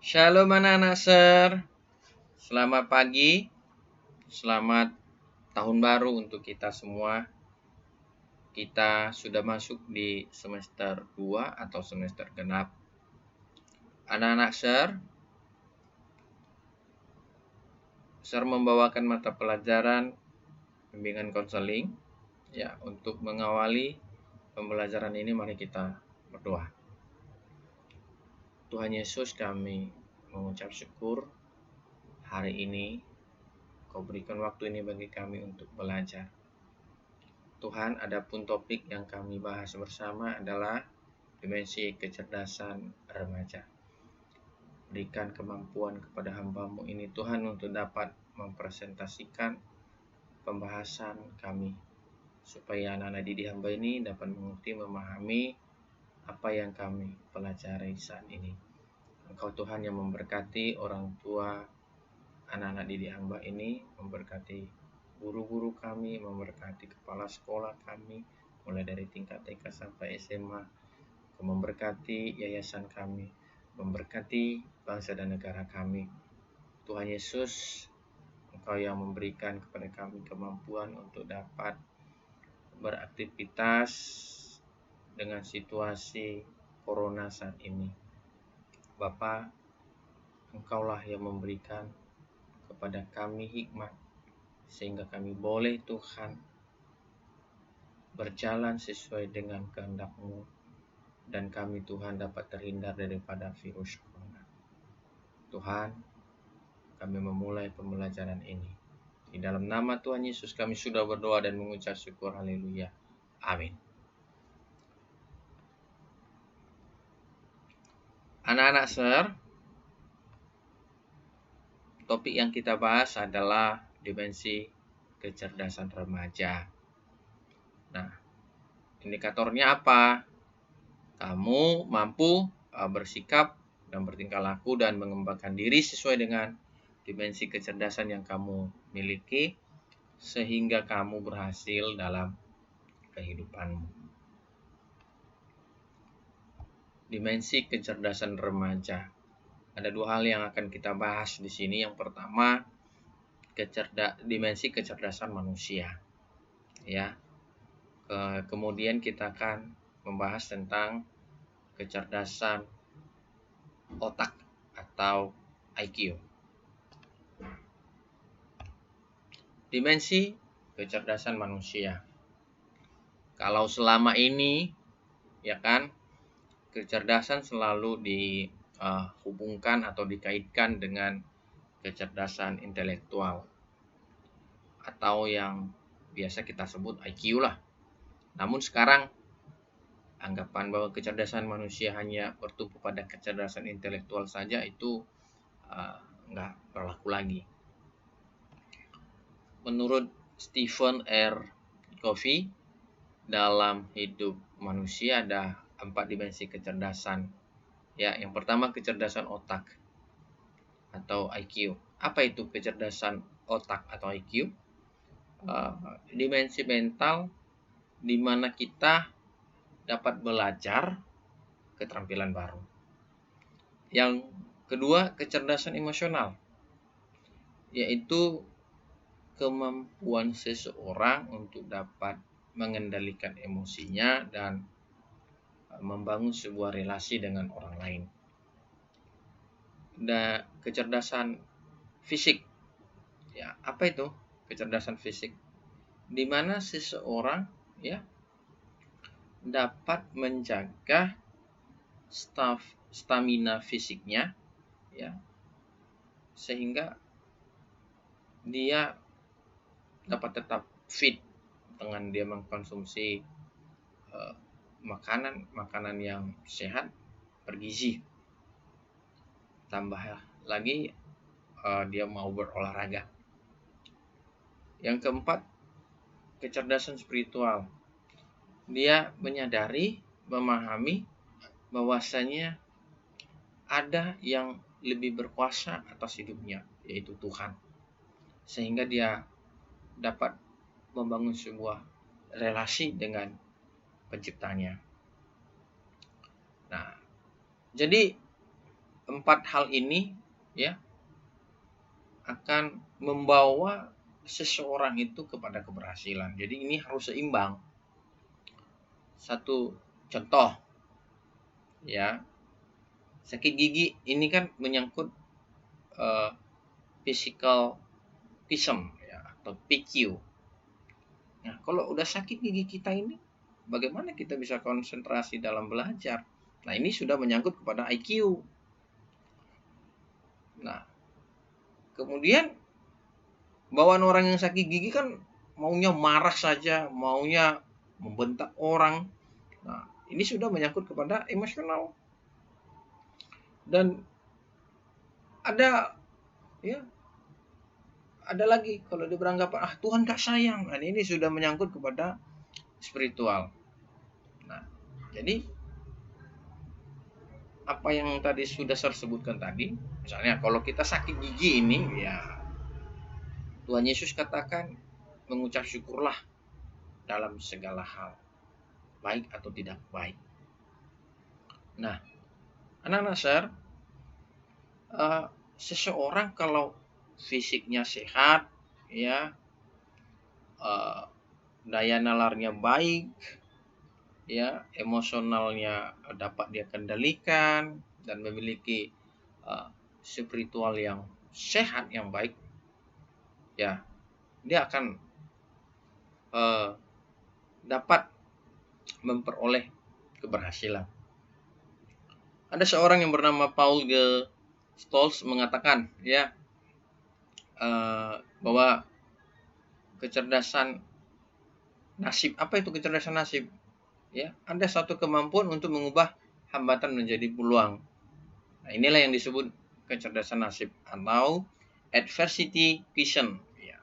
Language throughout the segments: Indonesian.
Shalom anak-anak ser, selamat pagi, selamat tahun baru untuk kita semua. Kita sudah masuk di semester 2 atau semester genap. Anak-anak ser membawakan mata pelajaran bimbingan konseling. Ya, untuk mengawali pembelajaran ini mari kita berdoa. Tuhan Yesus, kami mengucap syukur hari ini Kau berikan waktu ini bagi kami untuk belajar. Tuhan, adapun topik yang kami bahas bersama adalah dimensi kecerdasan remaja. Berikan kemampuan kepada hamba-Mu ini Tuhan untuk dapat mempresentasikan pembahasan kami, supaya anak-anak didik hamba ini dapat mengerti, memahami apa yang kami pelajari saat ini. Engkau Tuhan yang memberkati orang tua anak-anak didik hamba ini, memberkati guru-guru kami, memberkati kepala sekolah kami, mulai dari tingkat TK sampai SMA, memberkati yayasan kami, memberkati bangsa dan negara kami. Tuhan Yesus, Engkau yang memberikan kepada kami kemampuan untuk dapat beraktivitas dengan situasi corona saat ini. Bapa, Engkaulah yang memberikan kepada kami hikmat, sehingga kami boleh Tuhan berjalan sesuai dengan kehendak-Mu, dan kami Tuhan dapat terhindar daripada virus corona. Tuhan, kami memulai pembelajaran ini. Di dalam nama Tuhan Yesus kami sudah berdoa dan mengucap syukur. Haleluya. Amin. Anak-anak ser, topik yang kita bahas adalah dimensi kecerdasan remaja. Nah, indikatornya apa? Kamu mampu bersikap dan bertingkah laku dan mengembangkan diri sesuai dengan dimensi kecerdasan yang kamu miliki, sehingga kamu berhasil dalam kehidupanmu. Dimensi kecerdasan remaja. Ada dua hal yang akan kita bahas di sini. Yang pertama, dimensi kecerdasan manusia. Ya. Kemudian kita akan membahas tentang kecerdasan otak atau IQ. Dimensi kecerdasan manusia. Kalau selama ini, ya kan, kecerdasan selalu dihubungkan atau dikaitkan dengan kecerdasan intelektual atau yang biasa kita sebut IQ lah. Namun sekarang anggapan bahwa kecerdasan manusia hanya bertumpu pada kecerdasan intelektual saja itu nggak berlaku lagi. Menurut Stephen R. Covey, dalam hidup manusia ada 4 dimensi kecerdasan. Ya, yang pertama kecerdasan otak atau IQ. Apa itu kecerdasan otak atau IQ? Dimensi mental di mana kita dapat belajar keterampilan baru. Yang kedua, kecerdasan emosional, yaitu kemampuan seseorang untuk dapat mengendalikan emosinya dan membangun sebuah relasi dengan orang lain. Dan kecerdasan fisik. Ya, apa itu kecerdasan fisik? Di mana seseorang ya dapat menjaga stamina fisiknya, ya, sehingga dia dapat tetap fit dengan dia mengkonsumsi makanan yang sehat, bergizi. Tambah lagi dia mau berolahraga. Yang keempat, kecerdasan spiritual. Dia menyadari, memahami bahwasanya ada yang lebih berkuasa atas hidupnya, yaitu Tuhan. Sehingga dia dapat membangun sebuah relasi dengan penciptanya. Nah, jadi empat hal ini ya akan membawa seseorang itu kepada keberhasilan. Jadi ini harus seimbang. Satu contoh ya, sakit gigi ini kan menyangkut physical pism ya, atau PQ. Nah, kalau udah sakit gigi kita ini, bagaimana kita bisa konsentrasi dalam belajar? Nah, ini sudah menyangkut kepada IQ. Nah, kemudian bawaan orang yang sakit gigi kan maunya marah saja, maunya membentak orang. Nah, ini sudah menyangkut kepada emosional. Dan ada ya, ada lagi kalau dia beranggapan Tuhan gak sayang. Nah, ini sudah menyangkut kepada spiritual. Nah, jadi apa yang tadi sudah saya sebutkan tadi, misalnya kalau kita sakit gigi ini ya, Tuhan Yesus katakan mengucap syukurlah dalam segala hal, baik atau tidak baik. Nah, anak-anak share, seseorang kalau fisiknya sehat, ya, daya nalarnya baik, ya, emosionalnya dapat dia kendalikan dan memiliki spiritual yang sehat, yang baik, ya, dia akan dapat memperoleh keberhasilan. Ada seorang yang bernama Paul G. Stolz mengatakan ya bahwa kecerdasan nasib, apa itu kecerdasan nasib? Ya, ada satu kemampuan untuk mengubah hambatan menjadi peluang. Nah, inilah yang disebut kecerdasan nasib atau adversity vision. Ya.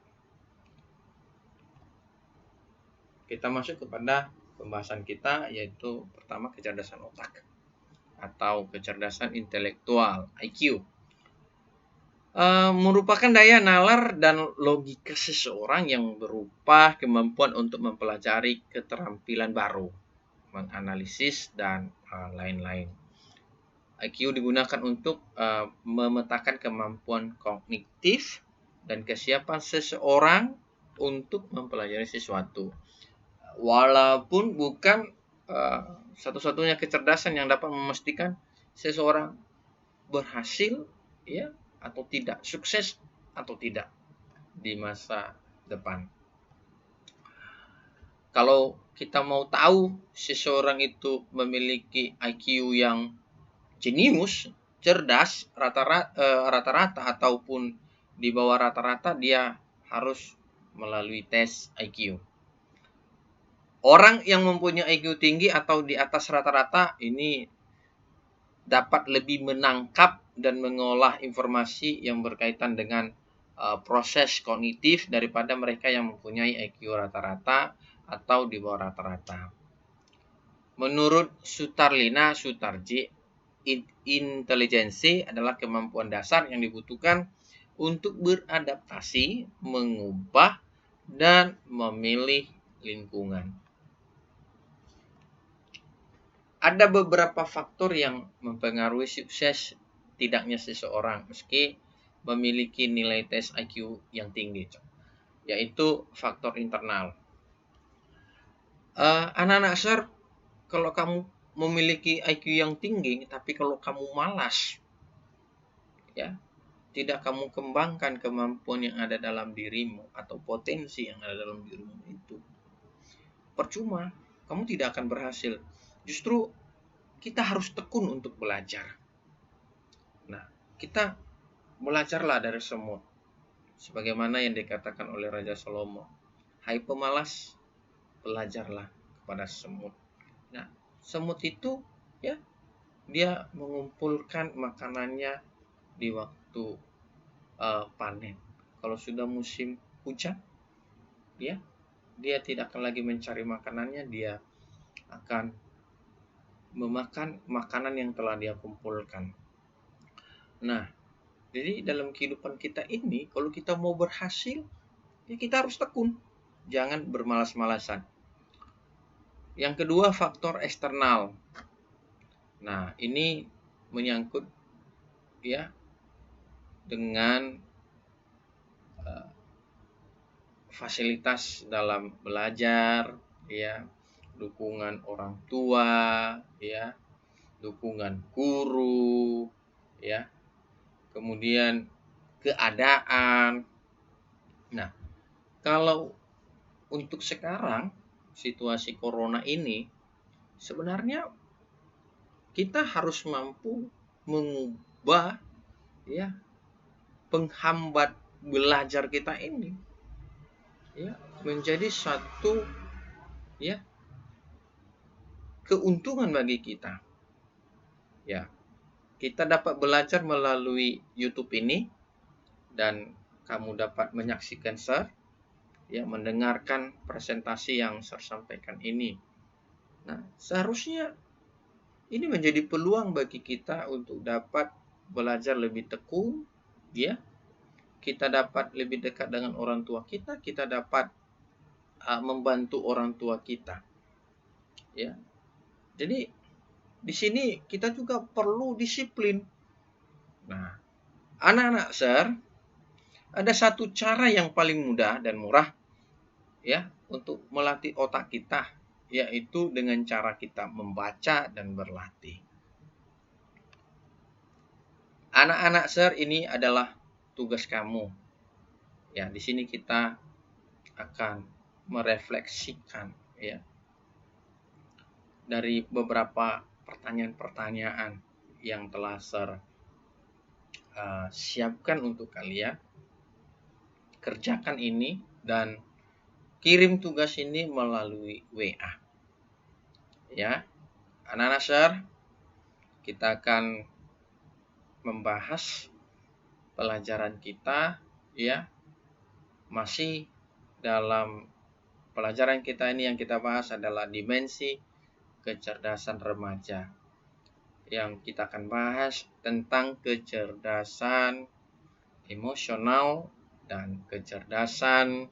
Kita masuk kepada pembahasan kita, yaitu pertama kecerdasan otak atau kecerdasan intelektual IQ. Merupakan daya nalar dan logika seseorang yang berupa kemampuan untuk mempelajari keterampilan baru, menganalisis, dan lain-lain. IQ digunakan untuk memetakan kemampuan kognitif dan kesiapan seseorang untuk mempelajari sesuatu. Walaupun bukan satu-satunya kecerdasan yang dapat memastikan seseorang berhasil ya atau tidak, sukses atau tidak di masa depan. Kalau kita mau tahu seseorang itu memiliki IQ yang jenius, cerdas, rata-rata ataupun di bawah rata-rata, dia harus melalui tes IQ. Orang yang mempunyai IQ tinggi atau di atas rata-rata ini dapat lebih menangkap dan mengolah informasi yang berkaitan dengan proses kognitif daripada mereka yang mempunyai IQ rata-rata atau di bawah rata-rata. Menurut Sutarlina Sutarji, intelijensi adalah kemampuan dasar yang dibutuhkan untuk beradaptasi, mengubah, dan memilih lingkungan. Ada beberapa faktor yang mempengaruhi sukses tidaknya seseorang meski memiliki nilai tes IQ yang tinggi, yaitu faktor internal. Anak-anak share, kalau kamu memiliki IQ yang tinggi tapi kalau kamu malas, ya, tidak kamu kembangkan kemampuan yang ada dalam dirimu atau potensi yang ada dalam dirimu itu, percuma, kamu tidak akan berhasil. Justru kita harus tekun untuk belajar. Nah, kita belajarlah dari semut. Sebagaimana yang dikatakan oleh Raja Salomo, hai pemalas, belajarlah kepada semut. Nah, semut itu ya, dia mengumpulkan makanannya di waktu panen. Kalau sudah musim hujan, ya, dia tidak akan lagi mencari makanannya, dia akan memakan makanan yang telah dia kumpulkan. Nah, jadi dalam kehidupan kita ini, kalau kita mau berhasil, ya kita harus tekun. Jangan bermalas-malasan. Yang kedua, faktor eksternal. Nah, ini menyangkut ya dengan fasilitas dalam belajar, ya, dukungan orang tua, ya, dukungan guru, ya, kemudian keadaan. Nah, kalau untuk sekarang situasi corona ini sebenarnya kita harus mampu mengubah, ya, penghambat belajar kita ini, ya, menjadi satu, ya, keuntungan bagi kita. Ya, kita dapat belajar melalui YouTube ini dan kamu dapat menyaksikan Sir, ya, mendengarkan presentasi yang Sir sampaikan ini. Nah, seharusnya ini menjadi peluang bagi kita untuk dapat belajar lebih tekun, ya. Kita dapat lebih dekat dengan orang tua kita, kita dapat membantu orang tua kita, ya. Jadi di sini kita juga perlu disiplin. Nah, anak-anak Sir, ada satu cara yang paling mudah dan murah, ya, untuk melatih otak kita, yaitu dengan cara kita membaca dan berlatih. Anak-anak Sir, ini adalah tugas kamu. Ya, di sini kita akan merefleksikan, ya, dari beberapa pertanyaan-pertanyaan yang telah Sir siapkan untuk kalian. Kerjakan ini dan kirim tugas ini melalui WA. Ya, anak-anak Sir, kita akan membahas pelajaran kita, ya, masih dalam pelajaran kita ini. Yang kita bahas adalah dimensi kecerdasan remaja. Yang kita akan bahas tentang kecerdasan emosional dan kecerdasan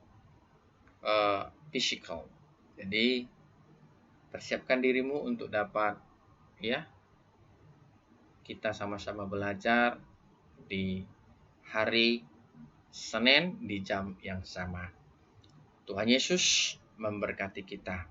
fisikal. Jadi persiapkan dirimu untuk dapat, ya, kita sama-sama belajar di hari Senin di jam yang sama. Tuhan Yesus memberkati kita.